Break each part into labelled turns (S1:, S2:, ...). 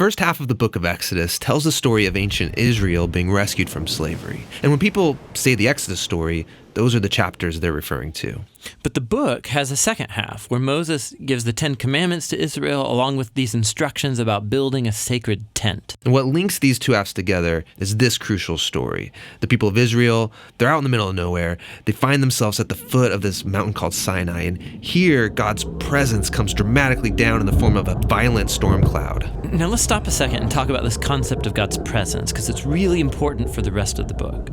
S1: first half of the book of Exodus tells the story of ancient Israel being rescued from slavery. And when people say the Exodus story, those are the chapters they're referring to.
S2: But the book has a second half where Moses gives the 10 Commandments to Israel along with these instructions about building a sacred tent.
S1: And what links these two halves together is this crucial story. The people of Israel, they're out in the middle of nowhere. They find themselves at the foot of this mountain called Sinai. And here, God's presence comes dramatically down in the form of a violent storm cloud.
S2: Now let's stop a second and talk about this concept of God's presence, because it's really important for the rest of the book.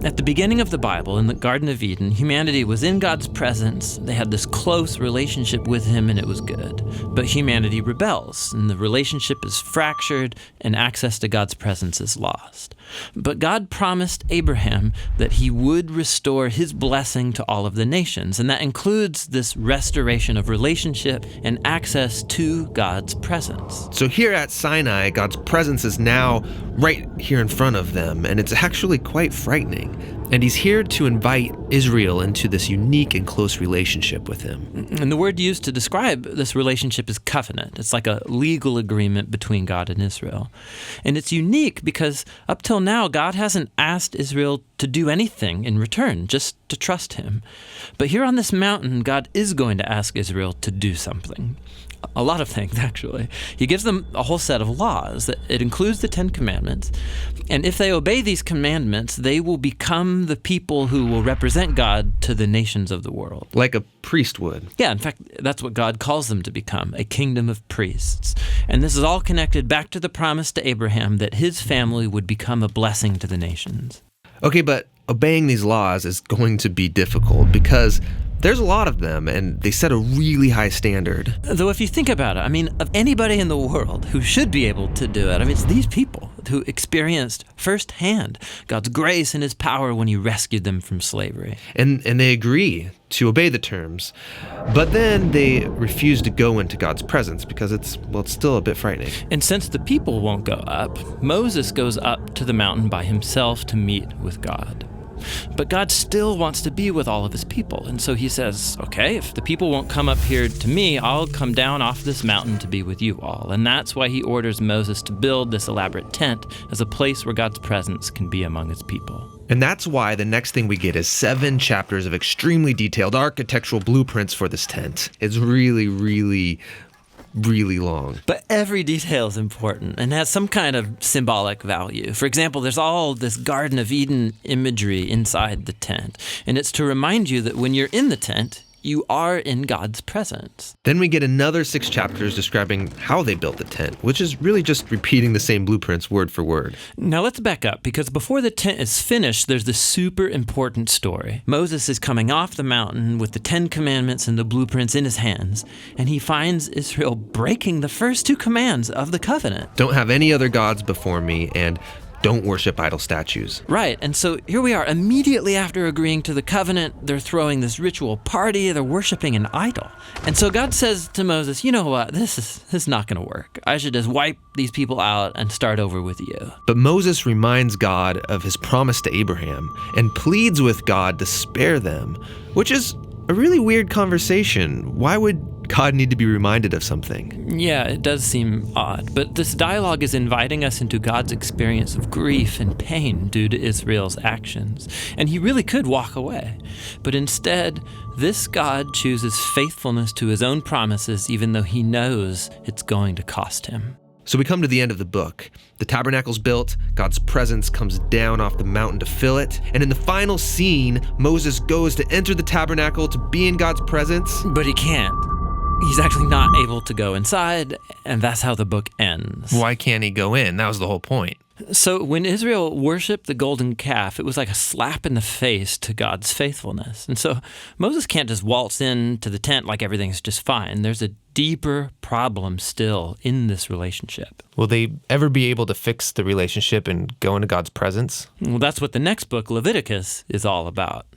S2: At the beginning of the Bible, in the Garden of Eden, humanity was in God's presence. They had this close relationship with him, and it was good. But humanity rebels, and the relationship is fractured, and access to God's presence is lost. But God promised Abraham that he would restore his blessing to all of the nations, and that includes this restoration of relationship and access to God's presence.
S1: So here at Sinai, God's presence is now right here in front of them, and it's actually quite frightening. And he's here to invite Israel into this unique and close relationship with him.
S2: And the word used to describe this relationship is covenant. It's like a legal agreement between God and Israel. And it's unique because up till now, God hasn't asked Israel to do anything in return, just to trust him. But here on this mountain, God is going to ask Israel to do something. A lot of things, actually. He gives them a whole set of laws. It includes the 10 Commandments. And if they obey these commandments, they will become the people who will represent God to the nations of the world.
S1: Like a priest would.
S2: Yeah, in fact, that's what God calls them to become, a kingdom of priests. And this is all connected back to the promise to Abraham that his family would become a blessing to the nations.
S1: Okay, but obeying these laws is going to be difficult because there's a lot of them, and they set a really high standard.
S2: Though if you think about it, I mean, of anybody in the world who should be able to do it, I mean, it's these people who experienced firsthand God's grace and his power when he rescued them from slavery.
S1: And they agree to obey the terms, but then they refuse to go into God's presence because it's still a bit frightening.
S2: And since the people won't go up, Moses goes up to the mountain by himself to meet with God. But God still wants to be with all of his people. And so he says, okay, if the people won't come up here to me, I'll come down off this mountain to be with you all. And that's why he orders Moses to build this elaborate tent as a place where God's presence can be among his people.
S1: And that's why the next thing we get is 7 chapters of extremely detailed architectural blueprints for this tent. It's really, really long.
S2: But every detail is important and has some kind of symbolic value. For example, there's all this Garden of Eden imagery inside the tent. And it's to remind you that when you're in the tent, you are in God's presence.
S1: Then we get another 6 chapters describing how they built the tent, which is really just repeating the same blueprints word for word.
S2: Now let's back up, because before the tent is finished, there's this super important story. Moses is coming off the mountain with the 10 Commandments and the blueprints in his hands, and he finds Israel breaking the first 2 commands of the covenant.
S1: Don't have any other gods before me, and don't worship idol statues.
S2: Right, and so here we are. Immediately after agreeing to the covenant, they're throwing this ritual party, they're worshiping an idol. And so God says to Moses, you know what, this is not going to work. I should just wipe these people out and start over with you.
S1: But Moses reminds God of his promise to Abraham and pleads with God to spare them, which is a really weird conversation. Why would God need to be reminded of something?
S2: Yeah, it does seem odd, but this dialogue is inviting us into God's experience of grief and pain due to Israel's actions. And he really could walk away. But instead, this God chooses faithfulness to his own promises, even though he knows it's going to cost him.
S1: So we come to the end of the book. The tabernacle's built, God's presence comes down off the mountain to fill it, and in the final scene, Moses goes to enter the tabernacle to be in God's presence.
S2: But he can't. He's actually not able to go inside, and that's how the book ends.
S1: Why can't he go in? That was the whole point.
S2: So when Israel worshiped the golden calf, it was like a slap in the face to God's faithfulness. And so Moses can't just waltz into the tent like everything's just fine. There's a deeper problem still in this relationship.
S1: Will they ever be able to fix the relationship and go into God's presence?
S2: Well, that's what the next book, Leviticus, is all about.